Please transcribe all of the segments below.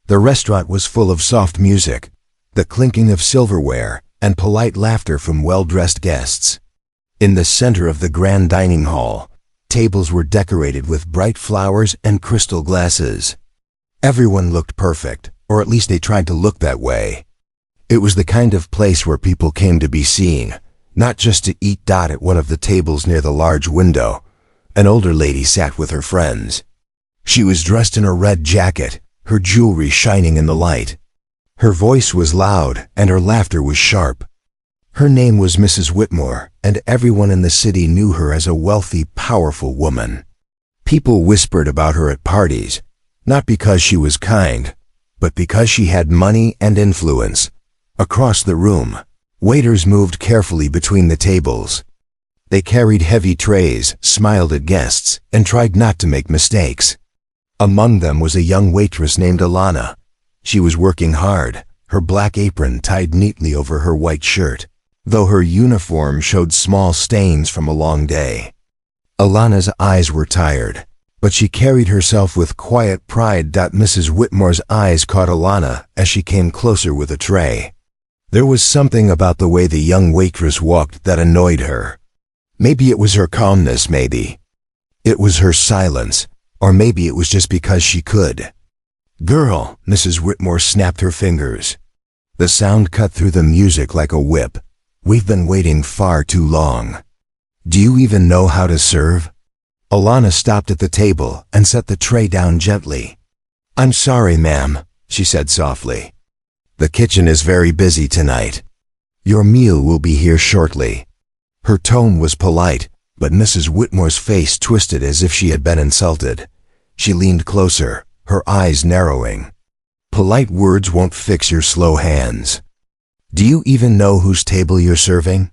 The restaurant was full of soft music, the clinking of silverware, and polite laughter from well-dressed guests. In the center of the grand dining hall, tables were decorated with bright flowers and crystal glasses. Everyone looked perfect, or at least they tried to look that way. It was the kind of place where people came to be seen, not just to eat. At one of the tables near the large window, an older lady sat with her friends. She was dressed in a red jacket, her jewelry shining in the light. Her voice was loud and her laughter was sharp. Her name was Mrs. Whitmore, and everyone in the city knew her as a wealthy, powerful woman. People whispered about her at parties, not because she was kind, but because she had money and influence. Across the room, waiters moved carefully between the tables. They carried heavy trays, smiled at guests, and tried not to make mistakes. Among them was a young waitress named Alana. She was working hard, her black apron tied neatly over her white shirt, though her uniform showed small stains from a long day. Alana's eyes were tired, but she carried herself with quiet pride. Mrs. Whitmore's eyes caught Alana as she came closer with a tray. There was something about the way the young waitress walked that annoyed her. Maybe it was her calmness, maybe it was her silence, or maybe it was just because she could. "Girl," Mrs. Whitmore snapped her fingers. The sound cut through the music like a whip. "We've been waiting far too long. Do you even know how to serve?" Alana stopped at the table and set the tray down gently. "I'm sorry, ma'am," she said softly. "The kitchen is very busy tonight. Your meal will be here shortly." Her tone was polite, but Mrs. Whitmore's face twisted as if she had been insulted. She leaned closer, her eyes narrowing. "Polite words won't fix your slow hands. Do you even know whose table you're serving?"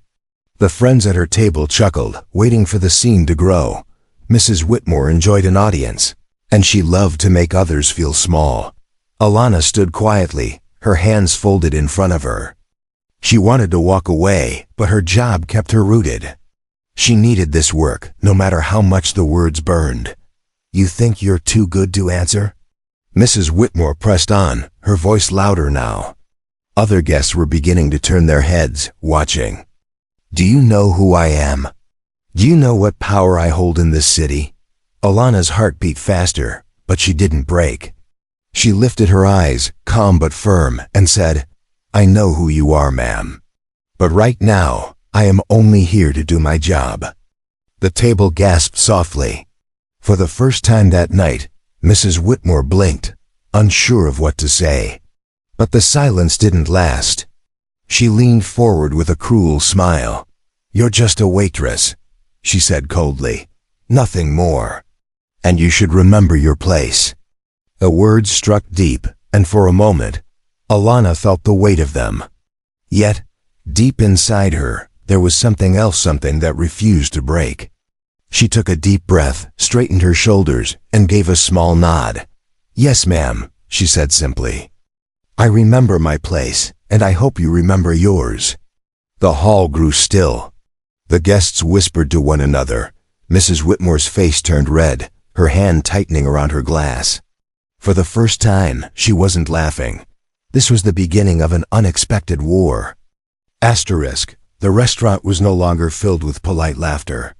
The friends at her table chuckled, waiting for the scene to grow. Mrs. Whitmore enjoyed an audience, and she loved to make others feel small. Alana stood quietly, her hands folded in front of her. She wanted to walk away, but her job kept her rooted. She needed this work, no matter how much the words burned. "You think you're too good to answer?" Mrs. Whitmore pressed on, her voice louder now. Other guests were beginning to turn their heads, watching. "Do you know who I am? Do you know what power I hold in this city?" Alana's heart beat faster, but she didn't break. She lifted her eyes, calm but firm, and said, "I know who you are, ma'am. But right now, I am only here to do my job." The table gasped softly. For the first time that night, Mrs. Whitmore blinked, unsure of what to say. But the silence didn't last. She leaned forward with a cruel smile. "You're just a waitress," she said coldly. "Nothing more. And you should remember your place." The words struck deep, and for a moment, Alana felt the weight of them. Yet, deep inside her, there was something else, something that refused to break. She took a deep breath, straightened her shoulders, and gave a small nod. "Yes, ma'am," she said simply. "I remember my place, and I hope you remember yours." The hall grew still. The guests whispered to one another. Mrs. Whitmore's face turned red, her hand tightening around her glass. For the first time, she wasn't laughing. This was the beginning of an unexpected war. The restaurant was no longer filled with polite laughter.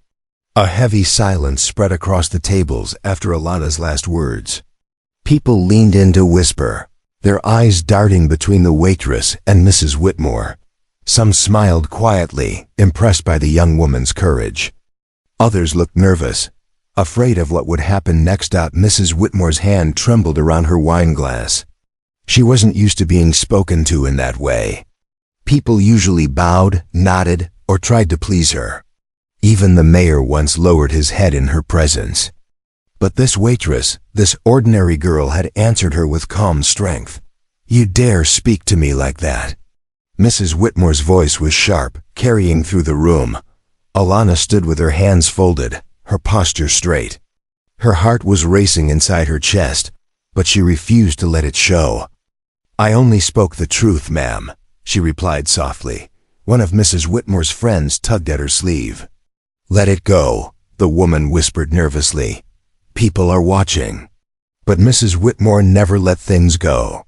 A heavy silence spread across the tables after Alana's last words. People leaned in to whisper, their eyes darting between the waitress and Mrs. Whitmore. Some smiled quietly, impressed by the young woman's courage. Others looked nervous, afraid of what would happen next. Mrs. Whitmore's hand trembled around her wine glass. She wasn't used to being spoken to in that way. People usually bowed, nodded, or tried to please her. Even the mayor once lowered his head in her presence. But this waitress, this ordinary girl, had answered her with calm strength. "You dare speak to me like that?" Mrs. Whitmore's voice was sharp, carrying through the room. Alana stood with her hands folded, her posture straight. Her heart was racing inside her chest, but she refused to let it show. "I only spoke the truth, ma'am," she replied softly. One of Mrs. Whitmore's friends tugged at her sleeve. "Let it go," the woman whispered nervously. "People are watching." But Mrs. Whitmore never let things go.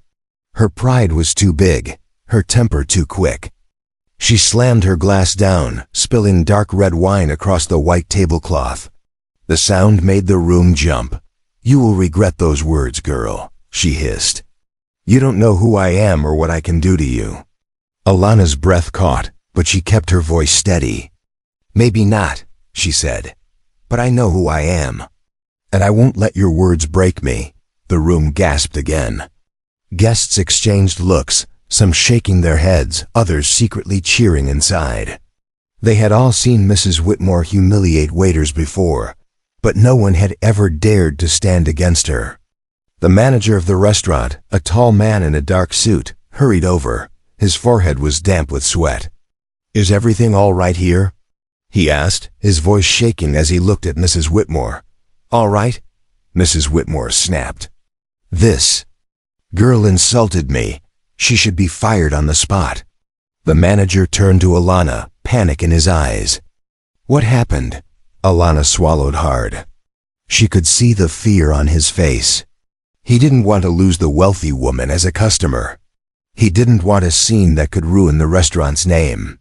Her pride was too big, her temper too quick. She slammed her glass down, spilling dark red wine across the white tablecloth. The sound made the room jump. "You will regret those words, girl," she hissed. "You don't know who I am or what I can do to you." Alana's breath caught, but she kept her voice steady. "Maybe not," she said, "but I know who I am. And I won't let your words break me." The room gasped again. Guests exchanged looks, some shaking their heads, others secretly cheering inside. They had all seen Mrs. Whitmore humiliate waiters before, but no one had ever dared to stand against her. The manager of the restaurant, a tall man in a dark suit, hurried over. His forehead was damp with sweat. "Is everything all right here?" he asked, his voice shaking as he looked at Mrs. Whitmore. "All right," Mrs. Whitmore snapped. "This girl insulted me. She should be fired on the spot." The manager turned to Alana, panic in his eyes. "What happened?" Alana swallowed hard. She could see the fear on his face. He didn't want to lose the wealthy woman as a customer. He didn't want a scene that could ruin the restaurant's name.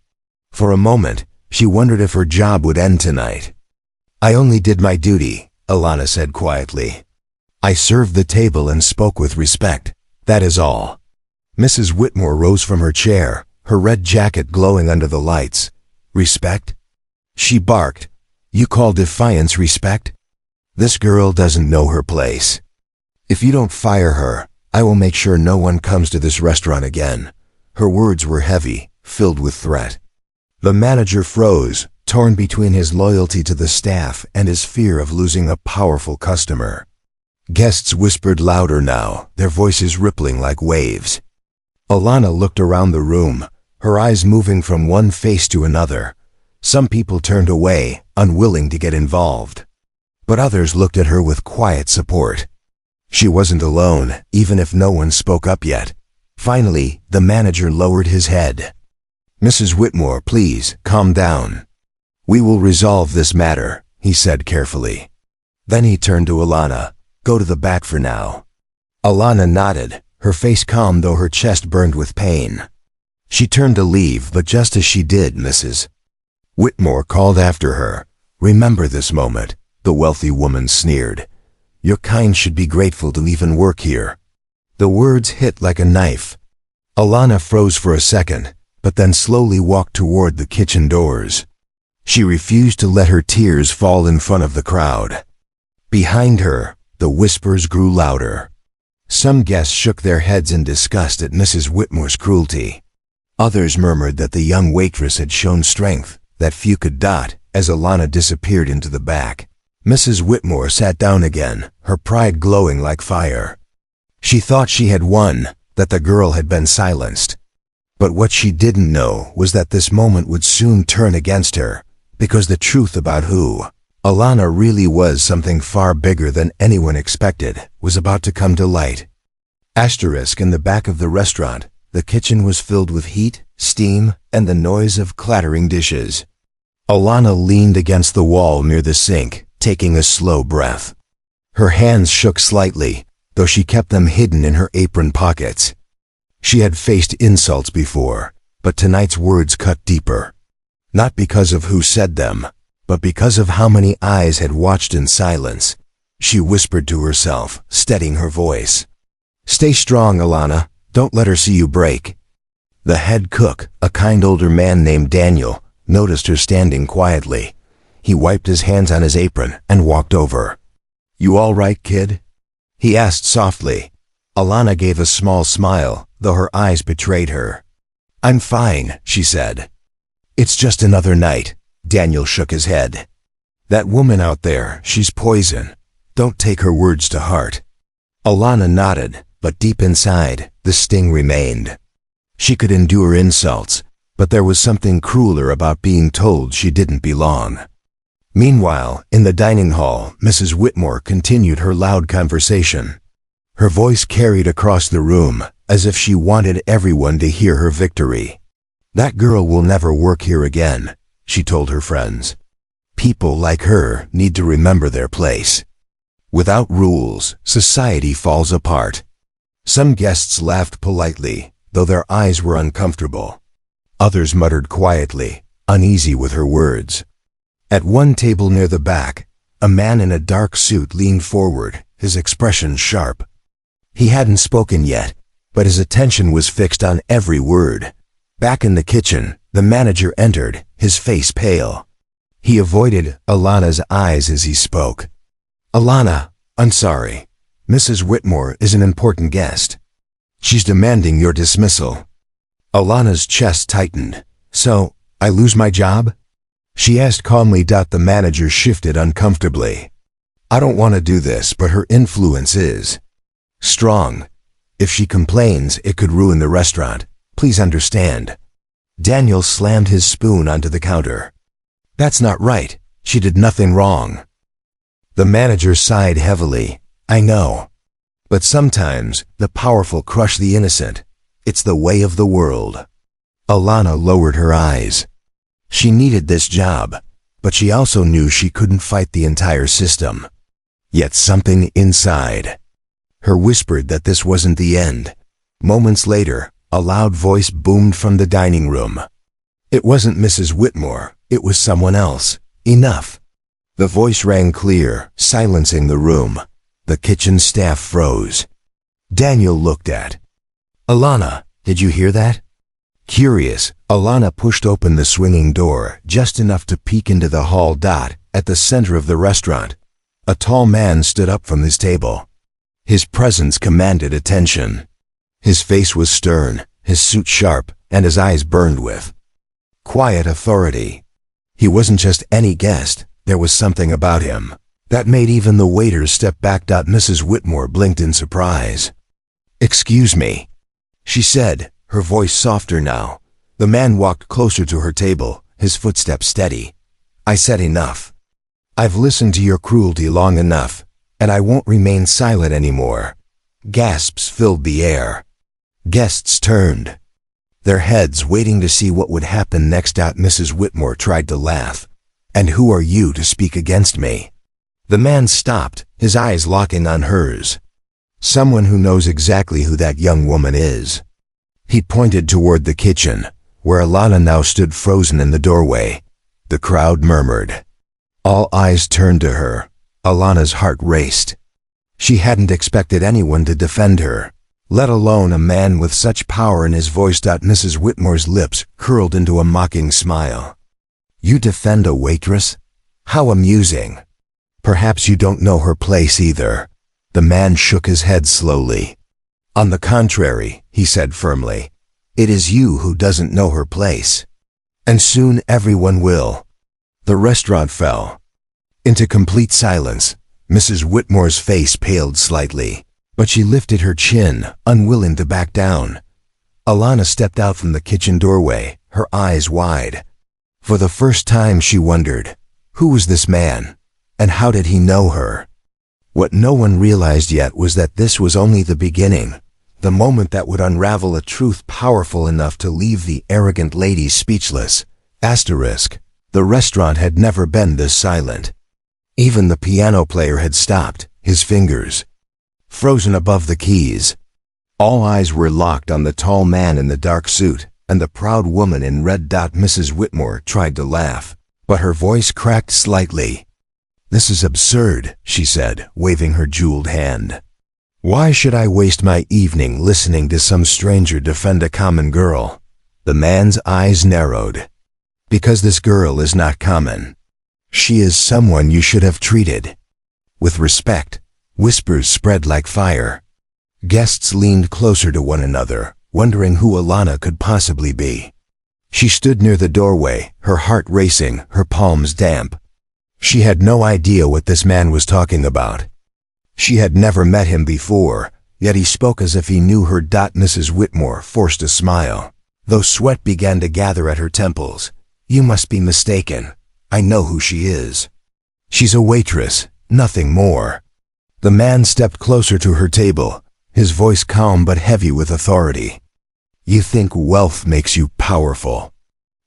For a moment, she wondered if her job would end tonight. "I only did my duty," Alana said quietly. "I served the table and spoke with respect. That is all." Mrs. Whitmore rose from her chair, her red jacket glowing under the lights. "Respect?" she barked. "You call defiance respect? This girl doesn't know her place. If you don't fire her, I will make sure no one comes to this restaurant again." Her words were heavy, filled with threat. The manager froze, torn between his loyalty to the staff and his fear of losing a powerful customer. Guests whispered louder now, their voices rippling like waves. Alana looked around the room, her eyes moving from one face to another. Some people turned away, unwilling to get involved. But others looked at her with quiet support. She wasn't alone, even if no one spoke up yet. Finally, the manager lowered his head. "Mrs. Whitmore, please, calm down. We will resolve this matter," he said carefully. Then he turned to Alana. "Go to the back for now." Alana nodded, her face calm though her chest burned with pain. She turned to leave, but just as she did, Mrs. Whitmore called after her. "Remember this moment," the wealthy woman sneered. "Your kind should be grateful to even work here." The words hit like a knife. Alana froze for a second, but then slowly walked toward the kitchen doors. She refused to let her tears fall in front of the crowd. Behind her, the whispers grew louder. Some guests shook their heads in disgust at Mrs. Whitmore's cruelty. Others murmured that the young waitress had shown strength that few could dot as Alana disappeared into the back. Mrs. Whitmore sat down again, her pride glowing like fire. She thought she had won, that the girl had been silenced. But what she didn't know was that this moment would soon turn against her, because the truth about who Alana really was, something far bigger than anyone expected, was about to come to light. Asterisk in the back of the restaurant, the kitchen was filled with heat, steam, and the noise of clattering dishes. Alana leaned against the wall near the sink, taking a slow breath. Her hands shook slightly, though she kept them hidden in her apron pockets. She had faced insults before, but tonight's words cut deeper. Not because of who said them, but because of how many eyes had watched in silence. She whispered to herself, steadying her voice. "Stay strong, Alana. Don't let her see you break." The head cook, a kind older man named Daniel, noticed her standing quietly. He wiped his hands on his apron and walked over. "You all right, kid?" he asked softly. Alana gave a small smile, though her eyes betrayed her. "I'm fine," she said. "It's just another night." Daniel shook his head. "That woman out there, she's poison. Don't take her words to heart." Alana nodded, but deep inside, the sting remained. She could endure insults, but there was something crueler about being told she didn't belong. Meanwhile, in the dining hall, Mrs. Whitmore continued her loud conversation. Her voice carried across the room, as if she wanted everyone to hear her victory. "That girl will never work here again," she told her friends. "People like her need to remember their place. Without rules, society falls apart. Some guests laughed politely, though their eyes were uncomfortable. Others muttered quietly, uneasy with her words. At one table near the back, a man in a dark suit leaned forward, his expression sharp. He hadn't spoken yet, but his attention was fixed on every word. Back in the kitchen, the manager entered, his face pale. He avoided Alana's eyes as he spoke. "Alana, I'm sorry. Mrs. Whitmore is an important guest. She's demanding your dismissal." Alana's chest tightened. "So, I lose my job?" she asked calmly. The manager shifted uncomfortably. "I don't want to do this, but her influence is strong. If she complains, it could ruin the restaurant. Please understand." Daniel slammed his spoon onto the counter. "That's not right. She did nothing wrong." The manager sighed heavily. "I know. But sometimes the powerful crush the innocent. It's the way of the world." Alana lowered her eyes. She needed this job, but she also knew she couldn't fight the entire system. Yet something inside her whispered that this wasn't the end. Moments later, a loud voice boomed from the dining room. It wasn't Mrs. Whitmore, it was someone else. "Enough." The voice rang clear, silencing the room. The kitchen staff froze. Daniel looked at Alana. "Did you hear that?" Curious, Alana pushed open the swinging door just enough to peek into the hall. At the center of the restaurant, a tall man stood up from his table. His presence commanded attention. His face was stern, his suit sharp, and his eyes burned with quiet authority. He wasn't just any guest, there was something about him that made even the waiters step back. Mrs. Whitmore blinked in surprise. "Excuse me," she said, her voice softer now. The man walked closer to her table, his footsteps steady. "I said enough. I've listened to your cruelty long enough, and I won't remain silent anymore." Gasps filled the air. Guests turned their heads, waiting to see what would happen next. Mrs. Whitmore tried to laugh. "And who are you to speak against me?" The man stopped, his eyes locking on hers. "Someone who knows exactly who that young woman is." He pointed toward the kitchen, where Alana now stood frozen in the doorway. The crowd murmured. All eyes turned to her. Alana's heart raced. She hadn't expected anyone to defend her, let alone a man with such power in his voice. Mrs. Whitmore's lips curled into a mocking smile. "You defend a waitress? How amusing. Perhaps you don't know her place either." The man shook his head slowly. "On the contrary," he said firmly, "it is you who doesn't know her place. And soon everyone will." The restaurant fell into complete silence. Mrs. Whitmore's face paled slightly, but she lifted her chin, unwilling to back down. Alana stepped out from the kitchen doorway, her eyes wide. For the first time she wondered, who was this man, and how did he know her? What no one realized yet was that this was only the beginning, the moment that would unravel a truth powerful enough to leave the arrogant lady speechless. The restaurant had never been this silent. Even the piano player had stopped, his fingers frozen above the keys. All eyes were locked on the tall man in the dark suit and the proud woman in red. Mrs. Whitmore tried to laugh, but her voice cracked slightly. "This is absurd," she said, waving her jeweled hand. "Why should I waste my evening listening to some stranger defend a common girl?" The man's eyes narrowed. "Because this girl is not common. She is someone you should have treated with respect." Whispers spread like fire. Guests leaned closer to one another, wondering who Alana could possibly be. She stood near the doorway, her heart racing, her palms damp. She had no idea what this man was talking about. She had never met him before, yet he spoke as if he knew her. Mrs. Whitmore forced a smile, though sweat began to gather at her temples. "You must be mistaken. I know who she is. She's a waitress, nothing more." The man stepped closer to her table, his voice calm but heavy with authority. "You think wealth makes you powerful,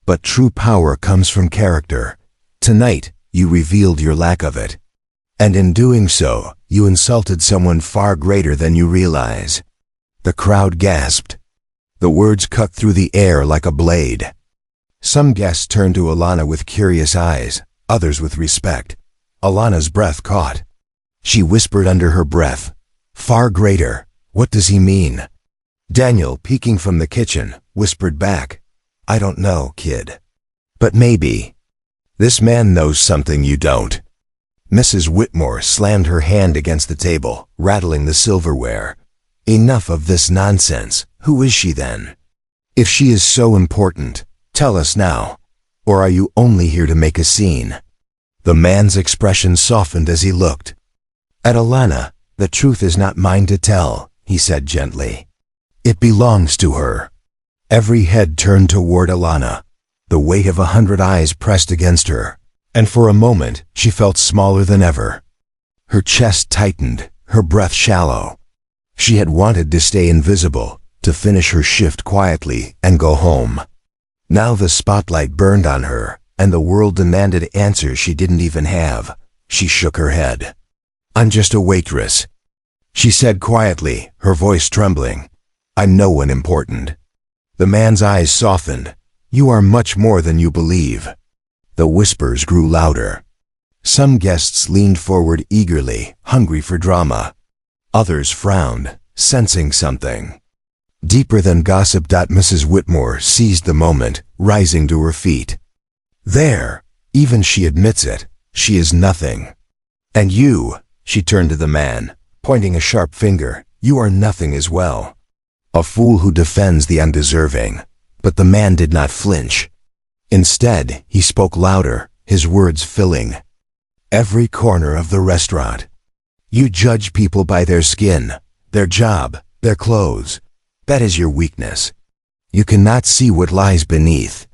but true power comes from character. Tonight, you revealed your lack of it. And in doing so, you insulted someone far greater than you realize." The crowd gasped. The words cut through the air like a blade. Some guests turned to Alana with curious eyes, others with respect. Alana's breath caught. She whispered under her breath, "Far greater, what does he mean?" Daniel, peeking from the kitchen, whispered back, "I don't know, kid. But maybe. This man knows something you don't." Mrs. Whitmore slammed her hand against the table, rattling the silverware. "Enough of this nonsense. Who is she then? If she is so important, tell us now. Or are you only here to make a scene?" The man's expression softened as he looked. "At Alana, the truth is not mine to tell," he said gently. "It belongs to her." Every head turned toward Alana. The weight of 100 eyes pressed against her, and for a moment she felt smaller than ever. Her chest tightened, her breath shallow. She had wanted to stay invisible, to finish her shift quietly and go home. Now the spotlight burned on her, and the world demanded answers she didn't even have. She shook her head. "I'm just a waitress," she said quietly, her voice trembling. "I'm no one important." The man's eyes softened. "You are much more than you believe." The whispers grew louder. Some guests leaned forward eagerly, hungry for drama. Others frowned, sensing something deeper than gossip. Mrs. Whitmore seized the moment, rising to her feet. "There, even she admits it. She is nothing. And you," she turned to the man, pointing a sharp finger, "you are nothing as well. A fool who defends the undeserving." But the man did not flinch. Instead, he spoke louder, his words filling every corner of the restaurant. "You judge people by their skin, their job, their clothes. That is your weakness. You cannot see what lies beneath.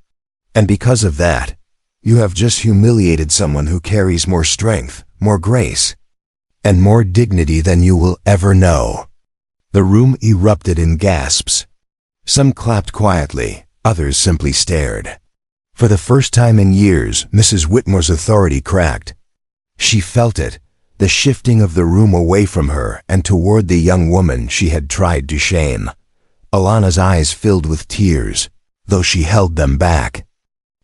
And because of that, you have just humiliated someone who carries more strength, more grace, and more dignity than you will ever know." The room erupted in gasps. Some clapped quietly, others simply stared. For the first time in years, Mrs. Whitmore's authority cracked. She felt it, the shifting of the room away from her and toward the young woman she had tried to shame. Alana's eyes filled with tears, though she held them back.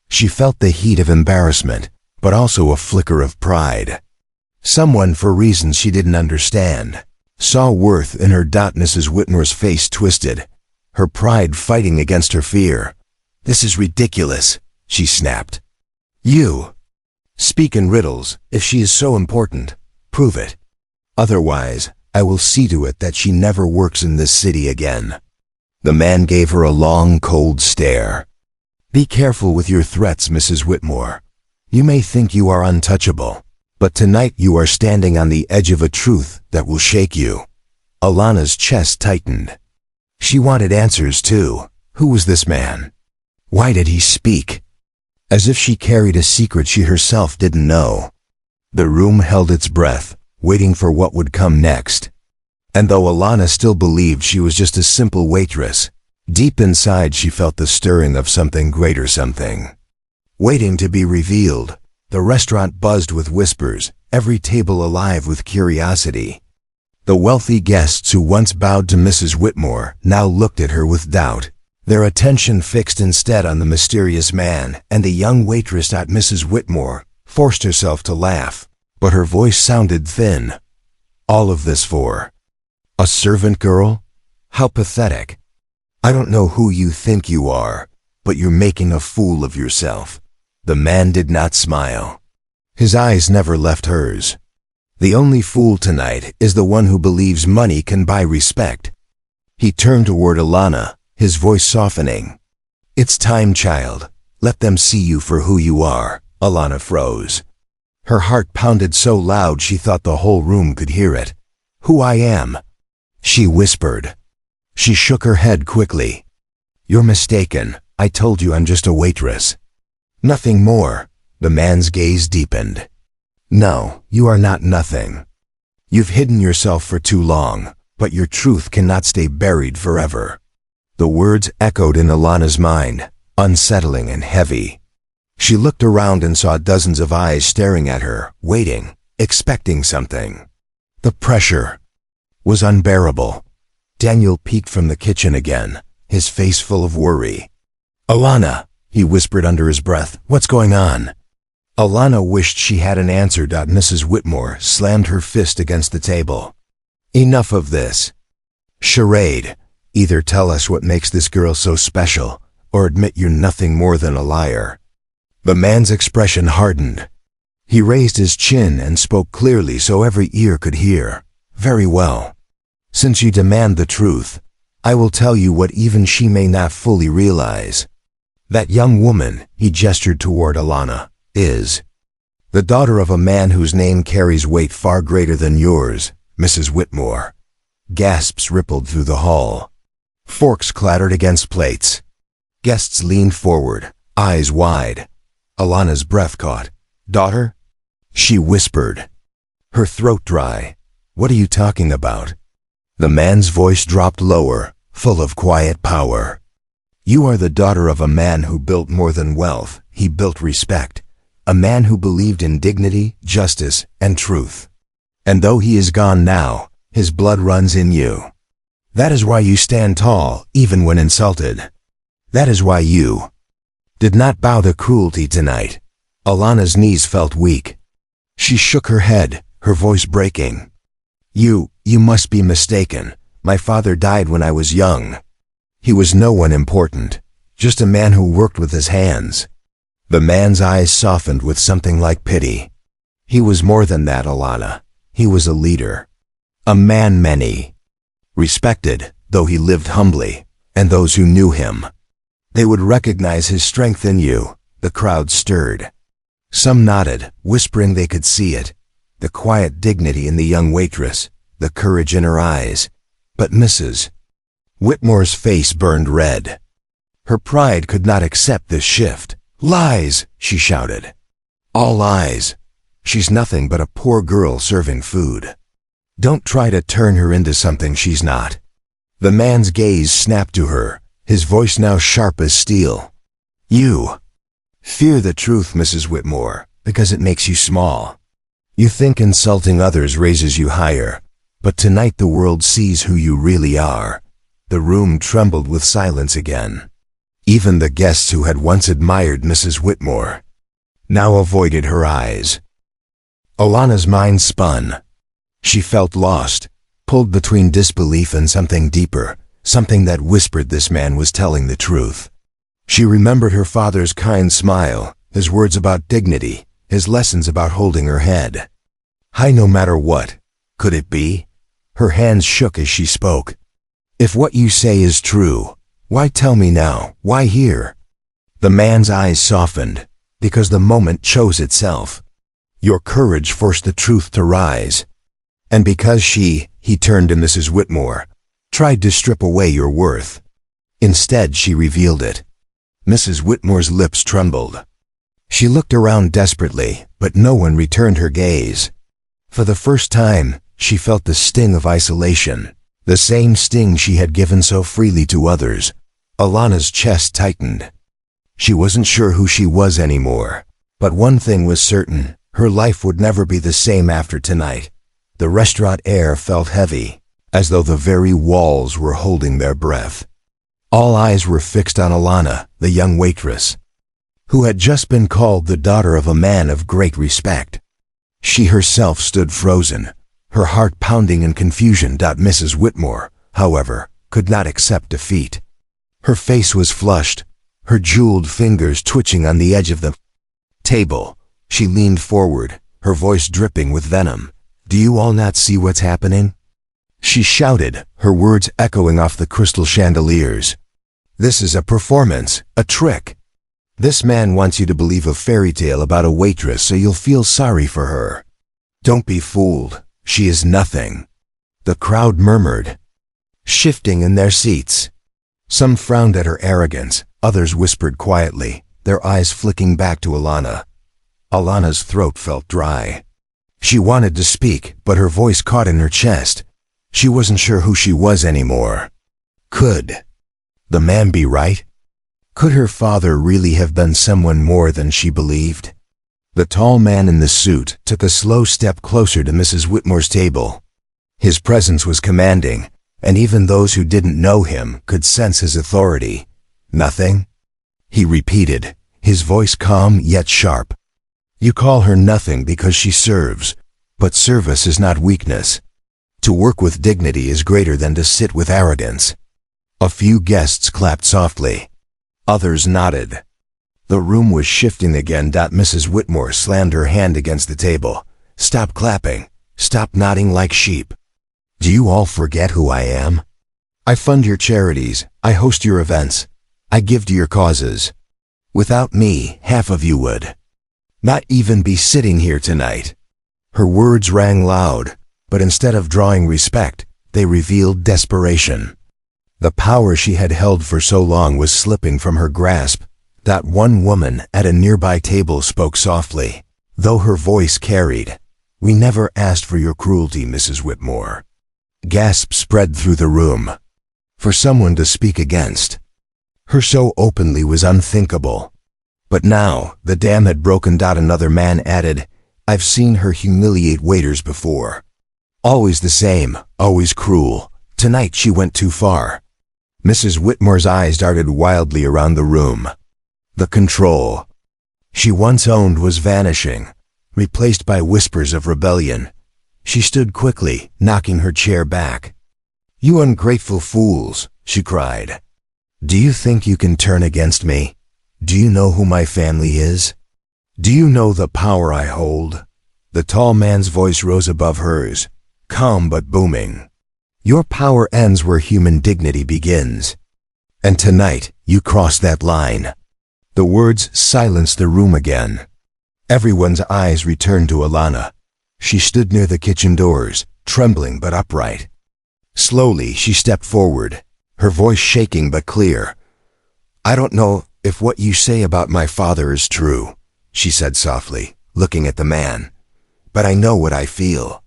She felt the heat of embarrassment, but also a flicker of pride. Someone, for reasons she didn't understand, saw worth in her. Mrs. Whitmore's face twisted, her pride fighting against her fear. "This is ridiculous," she snapped. "You speak in riddles. If she is so important, prove it. Otherwise, I will see to it that she never works in this city again." The man gave her a long, cold stare. "Be careful with your threats, Mrs. Whitmore. You may think you are untouchable, but tonight you are standing on the edge of a truth that will shake you." Alana's chest tightened. She wanted answers too. Who was this man? Why did he speak? As if she carried a secret she herself didn't know. The room held its breath, waiting for what would come next. And though Alana still believed she was just a simple waitress, deep inside she felt the stirring of something greater, something waiting to be revealed. The restaurant buzzed with whispers, every table alive with curiosity. The wealthy guests who once bowed to Mrs. Whitmore now looked at her with doubt, their attention fixed instead on the mysterious man and the young waitress. Mrs. Whitmore forced herself to laugh, but her voice sounded thin. "All of this for a servant girl? How pathetic. I don't know who you think you are, but you're making a fool of yourself." The man did not smile. His eyes never left hers. "The only fool tonight is the one who believes money can buy respect." He turned toward Alana, his voice softening. "It's time, child. Let them see you for who you are." Alana froze. Her heart pounded so loud she thought the whole room could hear it. "Who I am," she whispered. She shook her head quickly. "You're mistaken. I told you I'm just a waitress. Nothing more." The man's gaze deepened. "No, you are not nothing. You've hidden yourself for too long, but your truth cannot stay buried forever." The words echoed in Alana's mind, unsettling and heavy. She looked around and saw dozens of eyes staring at her, waiting, expecting something. The pressure was unbearable. Daniel peeked from the kitchen again, his face full of worry. "Alana," he whispered under his breath, "what's going on?" Alana wished she had an answer. Mrs. Whitmore slammed her fist against the table. "Enough of this charade. Either tell us what makes this girl so special, or admit you're nothing more than a liar." The man's expression hardened. He raised his chin and spoke clearly so every ear could hear. "Very well. Since you demand the truth, I will tell you what even she may not fully realize. That young woman," he gestured toward Alana, "is the daughter of a man whose name carries weight far greater than yours, Mrs. Whitmore." Gasps rippled through the hall. Forks clattered against plates. Guests leaned forward, eyes wide. Alana's breath caught. "Daughter?" she whispered, her throat dry. "What are you talking about?" The man's voice dropped lower, full of quiet power. "You are the daughter of a man who built more than wealth. He built respect. A man who believed in dignity, justice, and truth. And though he is gone now, his blood runs in you. That is why you stand tall, even when insulted. That is why you did not bow to cruelty tonight." Alana's knees felt weak. She shook her head, her voice breaking. You must be mistaken. My father died when I was young. He was no one important, just a man who worked with his hands." The man's eyes softened with something like pity. "He was more than that, Alana. He was a leader. A man many respected, though he lived humbly, and those who knew him, they would recognize his strength in you." The crowd stirred. Some nodded, whispering they could see it. The quiet dignity in the young waitress, the courage in her eyes. But Mrs. Whitmore's face burned red. Her pride could not accept this shift. "Lies!" she shouted. "All lies. She's nothing but a poor girl serving food. Don't try to turn her into something she's not." The man's gaze snapped to her, his voice now sharp as steel. "You fear the truth, Mrs. Whitmore, because it makes you small. You think insulting others raises you higher, but tonight the world sees who you really are." The room trembled with silence again. Even the guests who had once admired Mrs. Whitmore now avoided her eyes. Alana's mind spun. She felt lost, pulled between disbelief and something deeper, something that whispered this man was telling the truth. She remembered her father's kind smile, his words about dignity, his lessons about holding her head high no matter what. Could it be? Her hands shook as she spoke. "If what you say is true, why tell me now? Why here?" The man's eyes softened, because the moment chose itself. Your courage forced the truth to rise. And because he turned to Mrs. Whitmore, tried to strip away your worth. Instead, she revealed it. Mrs. Whitmore's lips trembled. She looked around desperately, but no one returned her gaze. For the first time, she felt the sting of isolation, the same sting she had given so freely to others. Alana's chest tightened. She wasn't sure who she was anymore, but one thing was certain, her life would never be the same after tonight. The restaurant air felt heavy, as though the very walls were holding their breath. All eyes were fixed on Alana, the young waitress, who had just been called the daughter of a man of great respect. She herself stood frozen, her heart pounding in confusion. Mrs. Whitmore, however, could not accept defeat. Her face was flushed, her jeweled fingers twitching on the edge of the table. She leaned forward, her voice dripping with venom. "Do you all not see what's happening?" she shouted, her words echoing off the crystal chandeliers. "This is a performance, a trick. This man wants you to believe a fairy tale about a waitress so you'll feel sorry for her. Don't be fooled. She is nothing." The crowd murmured, shifting in their seats. Some frowned at her arrogance, others whispered quietly, their eyes flicking back to Alana. Alana's throat felt dry. She wanted to speak, but her voice caught in her chest. She wasn't sure who she was anymore. Could the man be right? Could her father really have been someone more than she believed? The tall man in the suit took a slow step closer to Mrs. Whitmore's table. His presence was commanding, and even those who didn't know him could sense his authority. "Nothing?" he repeated, his voice calm yet sharp. "You call her nothing because she serves, but service is not weakness. To work with dignity is greater than to sit with arrogance." A few guests clapped softly. Others nodded. The room was shifting again. Mrs. Whitmore slammed her hand against the table. "Stop clapping. Stop nodding like sheep. Do you all forget who I am? I fund your charities. I host your events. I give to your causes. Without me, half of you would not even be sitting here tonight." Her words rang loud, but instead of drawing respect, they revealed desperation. The power she had held for so long was slipping from her grasp. That one woman at a nearby table spoke softly, though her voice carried, "We never asked for your cruelty, Mrs. Whitmore." Gasps spread through the room. For someone to speak against her so openly was unthinkable. But now, the dam had broken. Another man added, "I've seen her humiliate waiters before. Always the same, always cruel. Tonight she went too far." Mrs. Whitmore's eyes darted wildly around the room. The control she once owned was vanishing, replaced by whispers of rebellion. She stood quickly, knocking her chair back. "You ungrateful fools," she cried. "Do you think you can turn against me? Do you know who my family is? Do you know the power I hold?" The tall man's voice rose above hers, calm but booming. "Your power ends where human dignity begins. And tonight, you cross that line." The words silenced the room again. Everyone's eyes returned to Alana. She stood near the kitchen doors, trembling but upright. Slowly, she stepped forward, her voice shaking but clear. "I don't know if what you say about my father is true," she said softly, looking at the man. "But I know what I feel.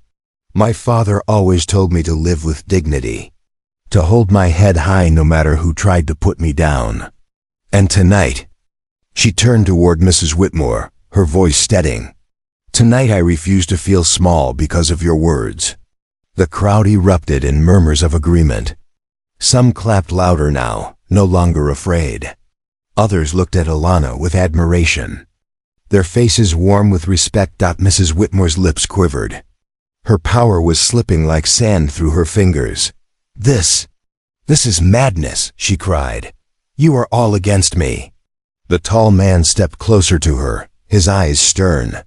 My father always told me to live with dignity, to hold my head high no matter who tried to put me down. And tonight," she turned toward Mrs. Whitmore, her voice steadying, "tonight I refuse to feel small because of your words." The crowd erupted in murmurs of agreement. Some clapped louder now, no longer afraid. Others looked at Alana with admiration, their faces warm with respect. Mrs. Whitmore's lips quivered. Her power was slipping like sand through her fingers. This is madness," she cried. "You are all against me." The tall man stepped closer to her, his eyes stern.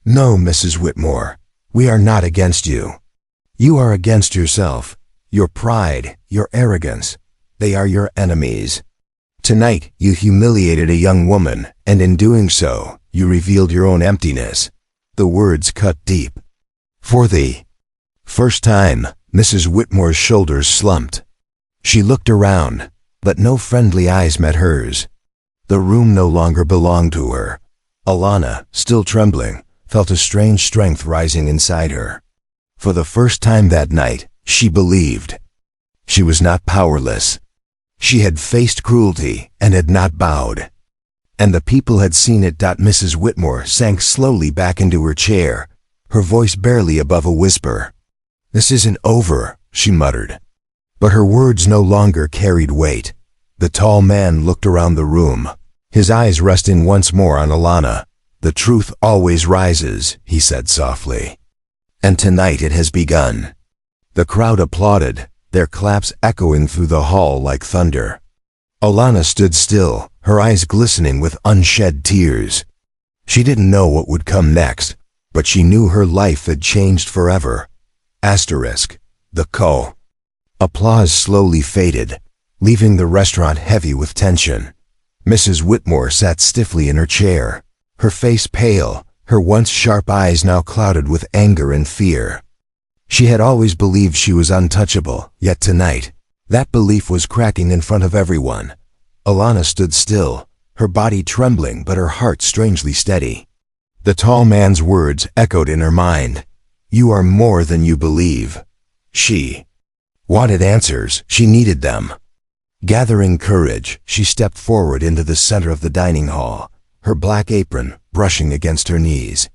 "No, Mrs. Whitmore, we are not against you. You are against yourself, your pride, your arrogance. They are your enemies. Tonight, you humiliated a young woman, and in doing so, you revealed your own emptiness." The words cut deep. For the first time, Mrs. Whitmore's shoulders slumped. She looked around, but no friendly eyes met hers. The room no longer belonged to her. Alana, still trembling, felt a strange strength rising inside her. For the first time that night, she believed. She was not powerless. She had faced cruelty and had not bowed. And the people had seen it. Mrs. Whitmore sank slowly back into her chair, her voice barely above a whisper. "This isn't over," she muttered. But her words no longer carried weight. The tall man looked around the room, his eyes resting once more on Alana. "The truth always rises," he said softly. "And tonight it has begun." The crowd applauded, their claps echoing through the hall like thunder. Alana stood still, her eyes glistening with unshed tears. She didn't know what would come next, but she knew her life had changed forever. The co. Applause slowly faded, leaving the restaurant heavy with tension. Mrs. Whitmore sat stiffly in her chair, her face pale, her once sharp eyes now clouded with anger and fear. She had always believed she was untouchable, yet tonight, that belief was cracking in front of everyone. Alana stood still, her body trembling but her heart strangely steady. The tall man's words echoed in her mind. "You are more than you believe." She wanted answers, she needed them. Gathering courage, she stepped forward into the center of the dining hall, her black apron brushing against her knees.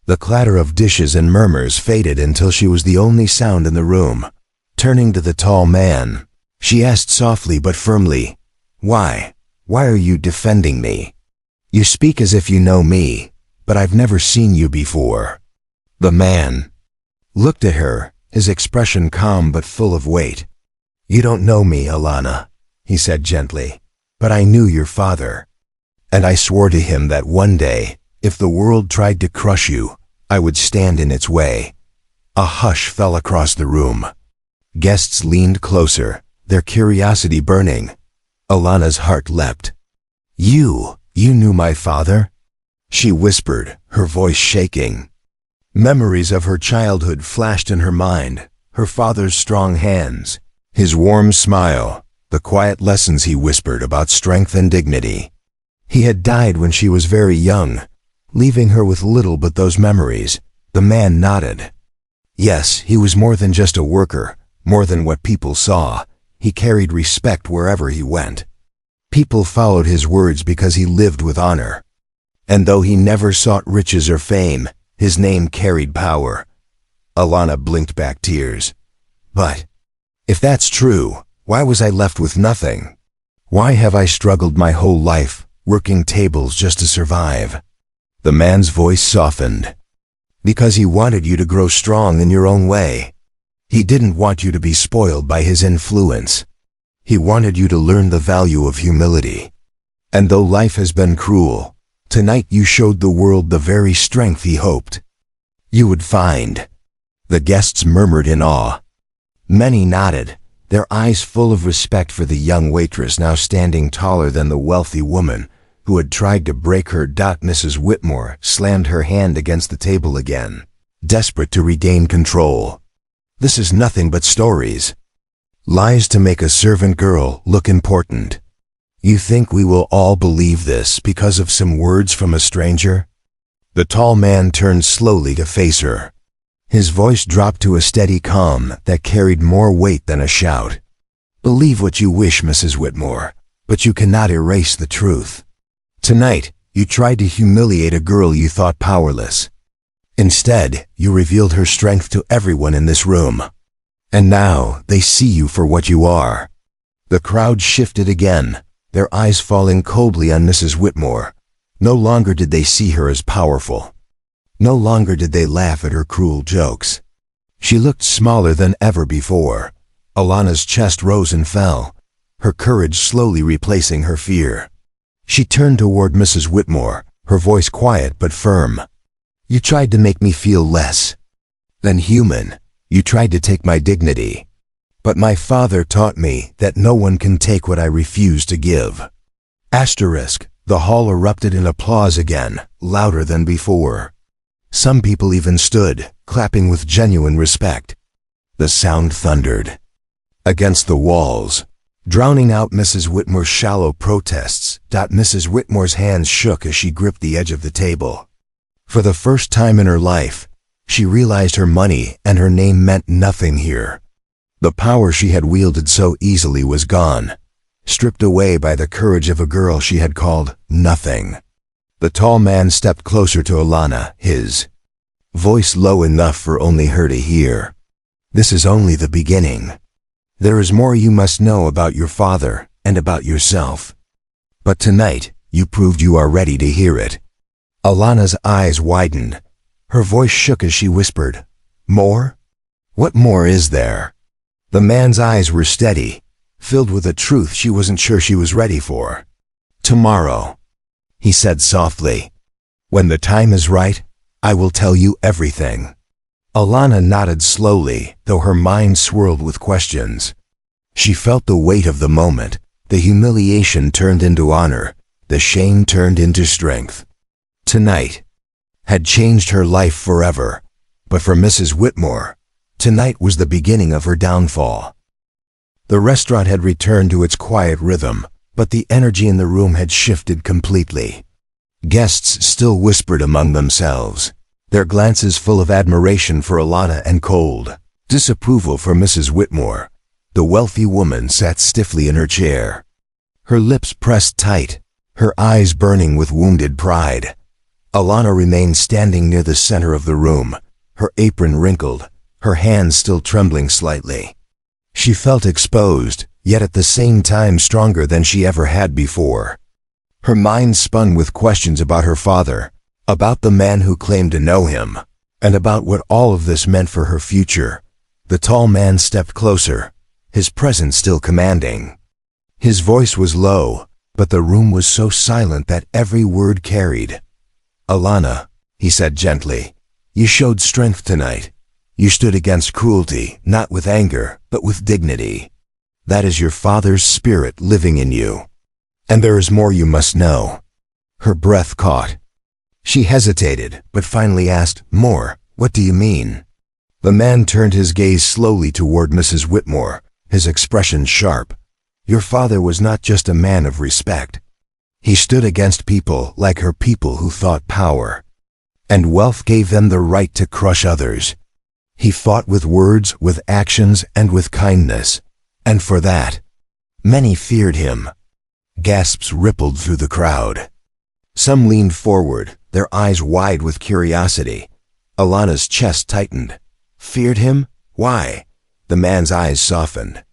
The clatter of dishes and murmurs faded until she was the only sound in the room. Turning to the tall man, she asked softly but firmly, "Why? Why are you defending me? You speak as if you know me, but I've never seen you before." The man looked at her, his expression calm but full of weight. "You don't know me, Alana," he said gently, "but I knew your father. And I swore to him that one day, if the world tried to crush you, I would stand in its way." A hush fell across the room. Guests leaned closer, their curiosity burning. Alana's heart leapt. You knew my father?" she whispered, her voice shaking. Memories of her childhood flashed in her mind, her father's strong hands, his warm smile, the quiet lessons he whispered about strength and dignity. He had died when she was very young, leaving her with little but those memories. The man nodded. Yes, he was more than just a worker, more than what people saw. He carried respect wherever he went. People followed his words because he lived with honor. And though he never sought riches or fame, his name carried power. Alana blinked back tears. But if that's true, why was I left with nothing? Why have I struggled my whole life, working tables just to survive? The man's voice softened. Because he wanted you to grow strong in your own way. He didn't want you to be spoiled by his influence. He wanted you to learn the value of humility. And though life has been cruel, tonight you showed the world the very strength he hoped you would find. The guests murmured in awe. Many nodded, their eyes full of respect for the young waitress now standing taller than the wealthy woman who had tried to break her. Mrs. Whitmore slammed her hand against the table again, desperate to regain control. "This is nothing but stories. Lies to make a servant girl look important. You think we will all believe this because of some words from a stranger?" The tall man turned slowly to face her. His voice dropped to a steady calm that carried more weight than a shout. "Believe what you wish, Mrs. Whitmore, but you cannot erase the truth. Tonight, you tried to humiliate a girl you thought powerless. Instead, you revealed her strength to everyone in this room. And now, they see you for what you are." The crowd shifted again, their eyes falling coldly on Mrs. Whitmore. No longer did they see her as powerful. No longer did they laugh at her cruel jokes. She looked smaller than ever before. Alana's chest rose and fell, her courage slowly replacing her fear. She turned toward Mrs. Whitmore, her voice quiet but firm. "You tried to make me feel less than human. You tried to take my dignity. But my father taught me that no one can take what I refuse to give." The hall erupted in applause again, louder than before. Some people even stood, clapping with genuine respect. The sound thundered against the walls, drowning out Mrs. Whitmore's shallow protests. Mrs. Whitmore's hands shook as she gripped the edge of the table. For the first time in her life, she realized her money and her name meant nothing here. The power she had wielded so easily was gone, stripped away by the courage of a girl she had called nothing. The tall man stepped closer to Alana, his voice low enough for only her to hear. "This is only the beginning. There is more you must know about your father and about yourself. But tonight, you proved you are ready to hear it." Alana's eyes widened. Her voice shook as she whispered, "More? What more is there?" The man's eyes were steady, filled with a truth she wasn't sure she was ready for. "Tomorrow," he said softly. "When the time is right, I will tell you everything." Alana nodded slowly, though her mind swirled with questions. She felt the weight of the moment. The humiliation turned into honor, the shame turned into strength. Tonight had changed her life forever, but for Mrs. Whitmore, tonight was the beginning of her downfall. The restaurant had returned to its quiet rhythm, but the energy in the room had shifted completely. Guests still whispered among themselves, their glances full of admiration for Alana and cold disapproval for Mrs. Whitmore. The wealthy woman sat stiffly in her chair, her lips pressed tight, her eyes burning with wounded pride. Alana remained standing near the center of the room, her apron wrinkled, her hands still trembling slightly. She felt exposed, yet at the same time stronger than she ever had before. Her mind spun with questions about her father, about the man who claimed to know him, and about what all of this meant for her future. The tall man stepped closer, his presence still commanding. His voice was low, but the room was so silent that every word carried. "Alana," he said gently, "you showed strength tonight. You stood against cruelty, not with anger, but with dignity. That is your father's spirit living in you. And there is more you must know." Her breath caught. She hesitated, but finally asked, "More? What do you mean?" The man turned his gaze slowly toward Mrs. Whitmore, his expression sharp. "Your father was not just a man of respect. He stood against people like her, people who thought power and wealth gave them the right to crush others. He fought with words, with actions, and with kindness. And for that, many feared him." Gasps rippled through the crowd. Some leaned forward, their eyes wide with curiosity. Alana's chest tightened. Feared him? Why? The man's eyes softened.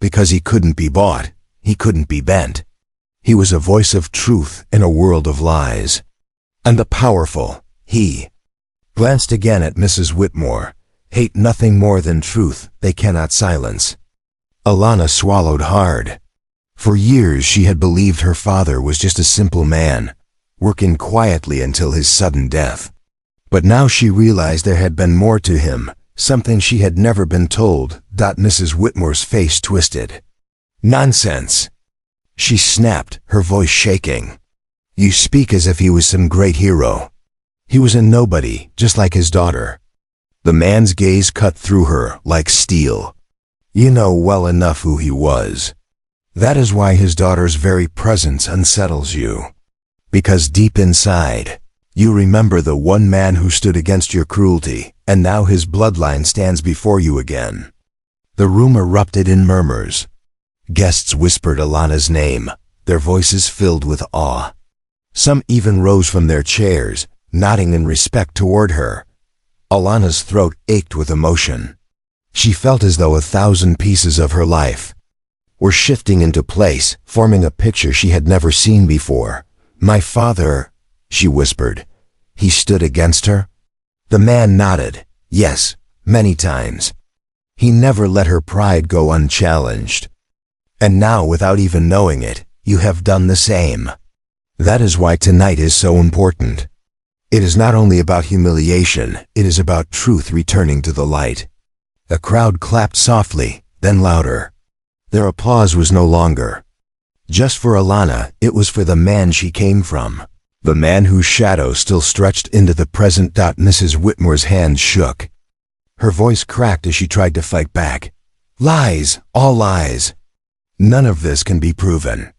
Because he couldn't be bought. He couldn't be bent. He was a voice of truth in a world of lies. And the powerful, he glanced again at Mrs. Whitmore. Hate nothing more than truth they cannot silence. Alana swallowed hard. For years she had believed her father was just a simple man, working quietly until his sudden death. But now she realized there had been more to him, something she had never been told. Mrs. Whitmore's face twisted. "Nonsense!" she snapped, her voice shaking. "You speak as if he was some great hero. He was a nobody, just like his daughter." The man's gaze cut through her like steel. "You know well enough who he was. That is why his daughter's very presence unsettles you. Because deep inside, you remember the one man who stood against your cruelty, and now his bloodline stands before you again." The room erupted in murmurs. Guests whispered Alana's name, their voices filled with awe. Some even rose from their chairs, nodding in respect toward her. Alana's throat ached with emotion. She felt as though 1,000 pieces of her life were shifting into place, forming a picture she had never seen before. "My father," she whispered. "He stood against her?" The man nodded. "Yes, many times. He never let her pride go unchallenged. And now, without even knowing it, you have done the same. That is why tonight is so important. It is not only about humiliation, it is about truth returning to the light." The crowd clapped softly, then louder. Their applause was no longer just for Alana, it was for the man she came from, the man whose shadow still stretched into the present. Mrs. Whitmore's hands shook. Her voice cracked as she tried to fight back. "Lies, all lies. None of this can be proven.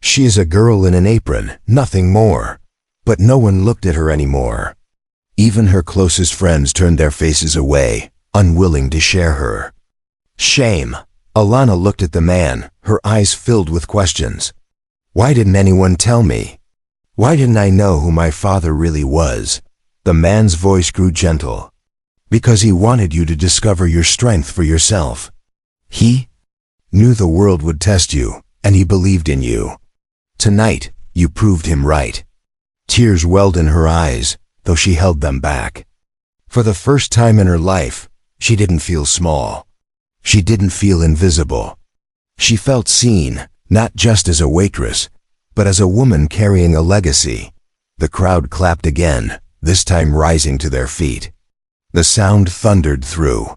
She is a girl in an apron, nothing more." But no one looked at her anymore. Even her closest friends turned their faces away, unwilling to share her. Shame. Alana looked at the man, her eyes filled with questions. "Why didn't anyone tell me? Why didn't I know who my father really was?" The man's voice grew gentle. "Because he wanted you to discover your strength for yourself. He knew the world would test you, and he believed in you. Tonight, you proved him right." Tears welled in her eyes, though she held them back. For the first time in her life, she didn't feel small. She didn't feel invisible. She felt seen, not just as a waitress, but as a woman carrying a legacy. The crowd clapped again, this time rising to their feet. The sound thundered through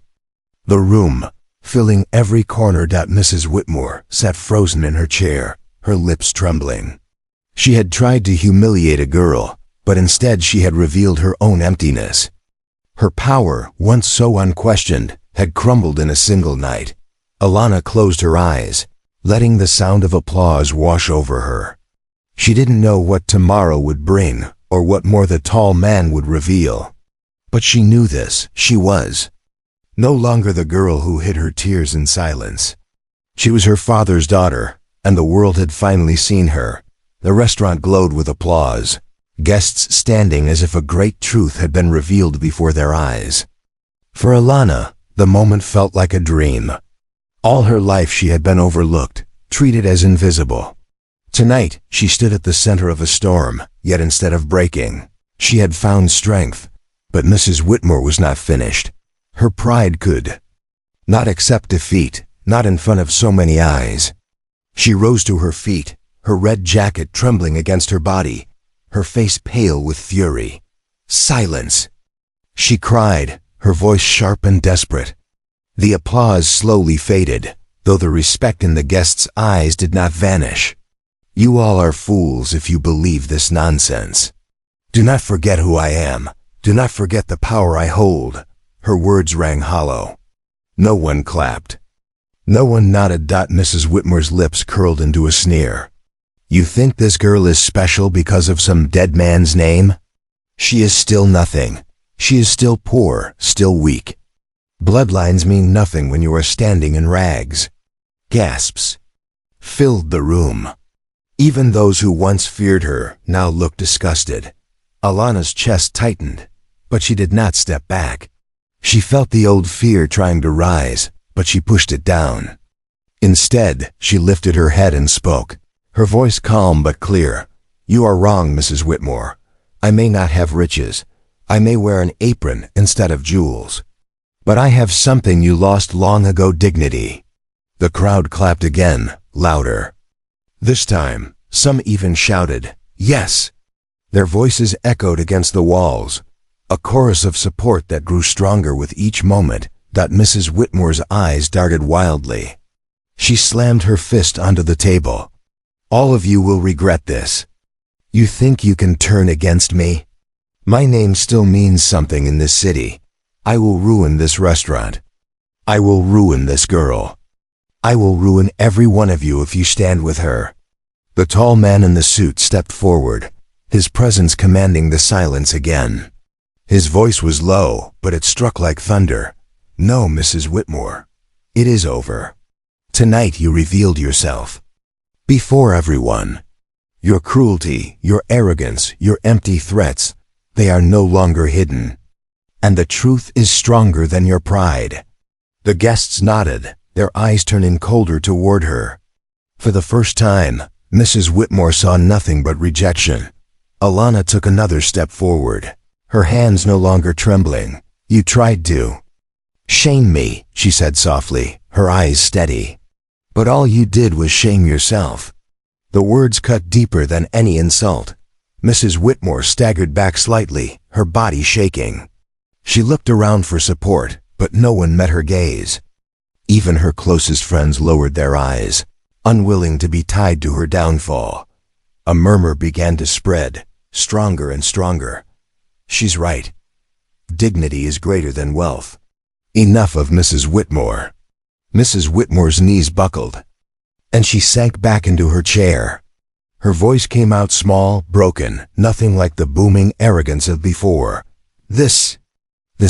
the room, filling every corner. Mrs. Whitmore sat frozen in her chair, her lips trembling. She had tried to humiliate a girl, but instead she had revealed her own emptiness. Her power, once so unquestioned, had crumbled in a single night. Alana closed her eyes, letting the sound of applause wash over her. She didn't know what tomorrow would bring, or what more the tall man would reveal. But she knew this: she was no longer the girl who hid her tears in silence. She was her father's daughter, and the world had finally seen her. The restaurant glowed with applause, guests standing as if a great truth had been revealed before their eyes. For Alana, the moment felt like a dream. All her life she had been overlooked, treated as invisible. Tonight, she stood at the center of a storm, yet instead of breaking, she had found strength. But Mrs. Whitmore was not finished. Her pride could not accept defeat, not in front of so many eyes. She rose to her feet, her red jacket trembling against her body, her face pale with fury. "Silence!" she cried, her voice sharp and desperate. The applause slowly faded, though the respect in the guests' eyes did not vanish. "You all are fools if you believe this nonsense. Do not forget who I am. Do not forget the power I hold." Her words rang hollow. No one clapped. No one nodded. Mrs. Whitmore's lips curled into a sneer. "You think this girl is special because of some dead man's name? She is still nothing. She is still poor, still weak. Bloodlines mean nothing when you are standing in rags." Gasps filled the room. Even those who once feared her now looked disgusted. Alana's chest tightened, but she did not step back. She felt the old fear trying to rise, but she pushed it down. Instead, she lifted her head and spoke, her voice calm but clear. "You are wrong, Mrs. Whitmore. I may not have riches. I may wear an apron instead of jewels. But I have something you lost long ago: dignity." The crowd clapped again, louder. This time, some even shouted, "Yes!" Their voices echoed against the walls, a chorus of support that grew stronger with each moment. Mrs. Whitmore's eyes darted wildly. She slammed her fist onto the table. "All of you will regret this. You think you can turn against me? My name still means something in this city. I will ruin this restaurant. I will ruin this girl. I will ruin every one of you if you stand with her." The tall man in the suit stepped forward, his presence commanding the silence again. His voice was low, but it struck like thunder. "No, Mrs. Whitmore. It is over. Tonight you revealed yourself. Before everyone. Your cruelty, your arrogance, your empty threats, they are no longer hidden. And the truth is stronger than your pride." The guests nodded, their eyes turning colder toward her. For the first time, Mrs. Whitmore saw nothing but rejection. Alana took another step forward, her hands no longer trembling. "You tried to shame me," she said softly, her eyes steady. "But all you did was shame yourself." The words cut deeper than any insult. Mrs. Whitmore staggered back slightly, her body shaking. She looked around for support, but no one met her gaze. Even her closest friends lowered their eyes, unwilling to be tied to her downfall. A murmur began to spread, stronger and stronger. "She's right. Dignity is greater than wealth." Enough of Mrs. Whitmore. Mrs. Whitmore's knees buckled, and she sank back into her chair. Her voice came out small, broken, nothing like the booming arrogance of before. This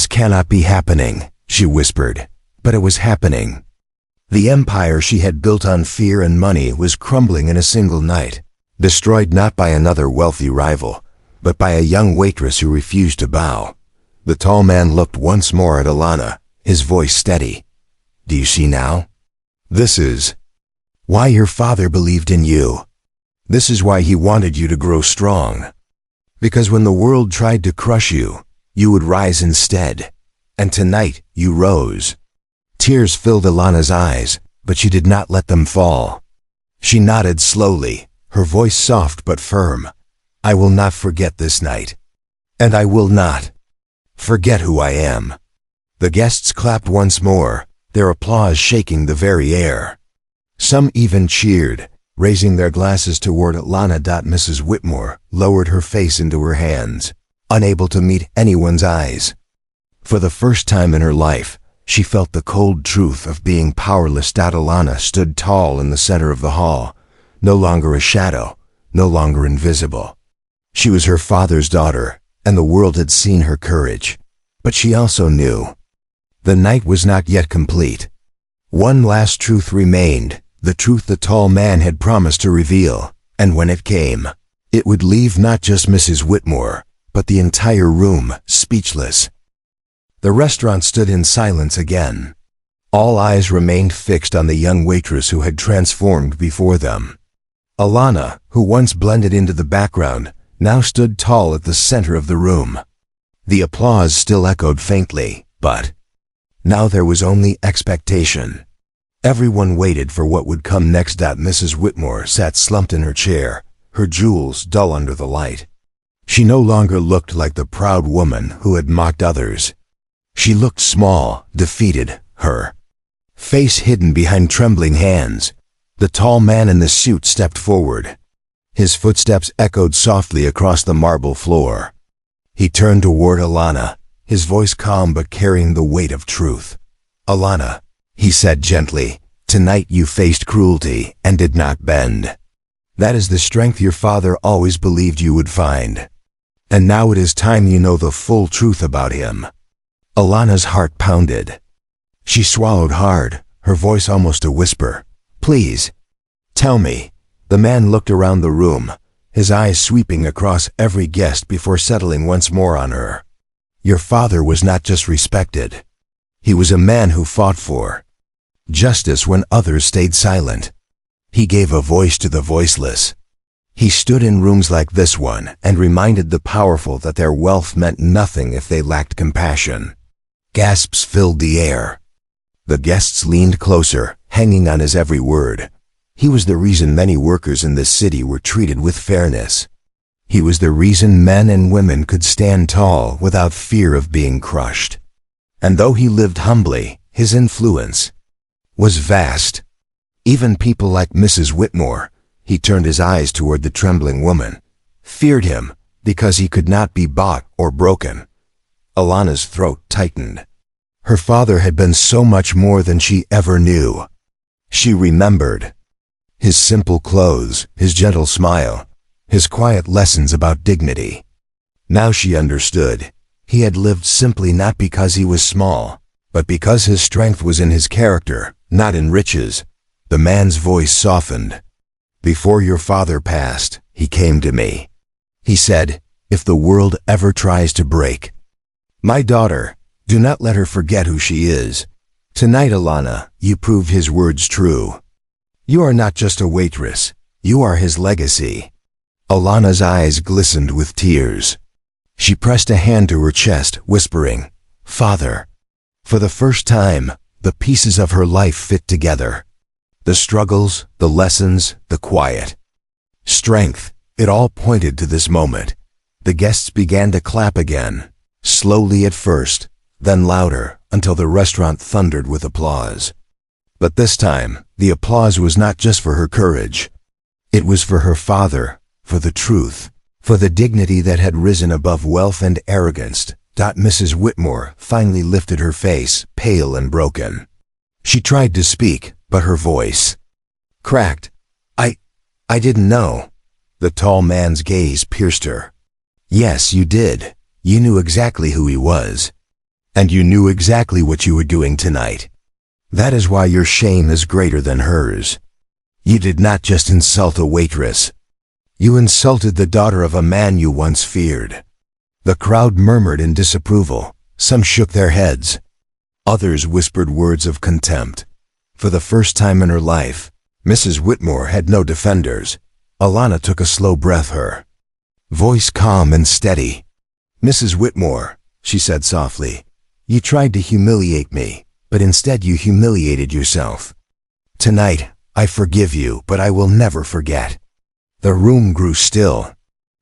cannot be happening," she whispered, but it was happening. The empire she had built on fear and money was crumbling in a single night, destroyed not by another wealthy rival, but by a young waitress who refused to bow. The tall man looked once more at Alana, his voice steady. "Do you see now? This is why your father believed in you. This is why he wanted you to grow strong. Because when the world tried to crush you, you would rise instead. And tonight you rose." Tears filled Alana's eyes, but she did not let them fall. She nodded slowly, her voice soft but firm. "I will not forget this night. And I will not forget who I am." The guests clapped once more, their applause shaking the very air. Some even cheered, raising their glasses toward Alana. Mrs. Whitmore lowered her face into her hands, unable to meet anyone's eyes. For the first time in her life, she felt the cold truth of being powerless. Alana stood tall in the center of the hall, no longer a shadow, no longer invisible. She was her father's daughter, and the world had seen her courage. But she also knew the night was not yet complete. One last truth remained, the truth the tall man had promised to reveal, and when it came, it would leave not just Mrs. Whitmore, but the entire room speechless. The restaurant stood in silence again. All eyes remained fixed on the young waitress who had transformed before them. Alana, who once blended into the background, now stood tall at the center of the room. The applause still echoed faintly, but now there was only expectation. Everyone waited for what would come next. Mrs. Whitmore sat slumped in her chair, her jewels dull under the light. She no longer looked like the proud woman who had mocked others. She looked small, defeated, her face hidden behind trembling hands. The tall man in the suit stepped forward. His footsteps echoed softly across the marble floor. He turned toward Alana, his voice calm but carrying the weight of truth. "Alana," he said gently, "tonight you faced cruelty and did not bend. That is the strength your father always believed you would find. And now it is time you know the full truth about him." Alana's heart pounded. She swallowed hard, her voice almost a whisper. "Please, tell me." The man looked around the room, his eyes sweeping across every guest before settling once more on her. "Your father was not just respected. He was a man who fought for justice when others stayed silent. He gave a voice to the voiceless. He stood in rooms like this one and reminded the powerful that their wealth meant nothing if they lacked compassion." Gasps filled the air. The guests leaned closer, hanging on his every word. He was the reason many workers in this city were treated with fairness. He was the reason men and women could stand tall without fear of being crushed. And though he lived humbly, his influence was vast. Even people like Mrs. Whitmore, he turned his eyes toward the trembling woman, feared him because he could not be bought or broken. Alana's throat tightened. Her father had been so much more than she ever knew. She remembered his simple clothes, his gentle smile, his quiet lessons about dignity. Now she understood. He had lived simply not because he was small, but because his strength was in his character, not in riches. The man's voice softened. "Before your father passed, he came to me. He said, if the world ever tries to break my daughter, do not let her forget who she is. Tonight, Alana, you prove his words true. You are not just a waitress, you are his legacy." Alana's eyes glistened with tears. She pressed a hand to her chest, whispering, "Father." For the first time, the pieces of her life fit together. The struggles, the lessons, the quiet strength, it all pointed to this moment. The guests began to clap again, slowly at first, then louder, until the restaurant thundered with applause. But this time, the applause was not just for her courage. It was for her father, for the truth, for the dignity that had risen above wealth and arrogance. Mrs. Whitmore finally lifted her face, pale and broken. She tried to speak, but her voice cracked. I didn't know." The tall man's gaze pierced her. "Yes, you did. You knew exactly who he was. And you knew exactly what you were doing tonight. That is why your shame is greater than hers. You did not just insult a waitress. You insulted the daughter of a man you once feared." The crowd murmured in disapproval. Some shook their heads. Others whispered words of contempt. For the first time in her life, Mrs. Whitmore had no defenders. Alana took a slow breath, her voice calm and steady. "Mrs. Whitmore," she said softly, "you tried to humiliate me, but instead you humiliated yourself. Tonight, I forgive you, but I will never forget." The room grew still.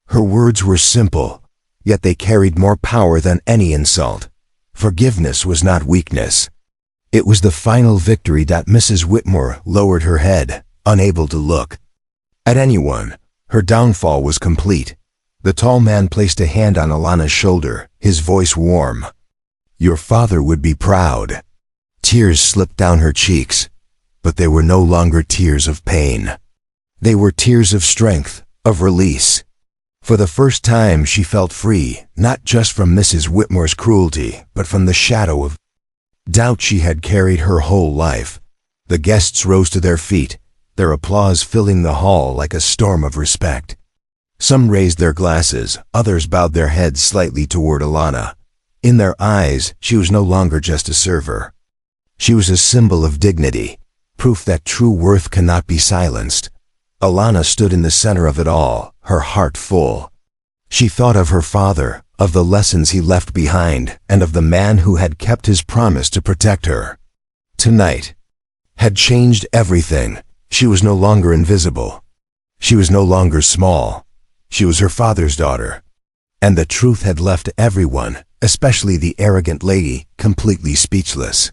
Her words were simple, yet they carried more power than any insult. Forgiveness was not weakness. It was the final victory. Mrs. Whitmore lowered her head, unable to look at anyone. Her downfall was complete. The tall man placed a hand on Alana's shoulder, his voice warm. "Your father would be proud." Tears slipped down her cheeks, but they were no longer tears of pain. They were tears of strength, of release. For the first time she felt free, not just from Mrs. Whitmore's cruelty, but from the shadow of doubt she had carried her whole life. The guests rose to their feet, their applause filling the hall like a storm of respect. Some raised their glasses, others bowed their heads slightly toward Alana. In their eyes, she was no longer just a server. She was a symbol of dignity, proof that true worth cannot be silenced. Alana stood in the center of it all, her heart full. She thought of her father, of the lessons he left behind, and of the man who had kept his promise to protect her. Tonight had changed everything. She was no longer invisible. She was no longer small. She was her father's daughter. And the truth had left everyone, especially the arrogant lady, completely speechless.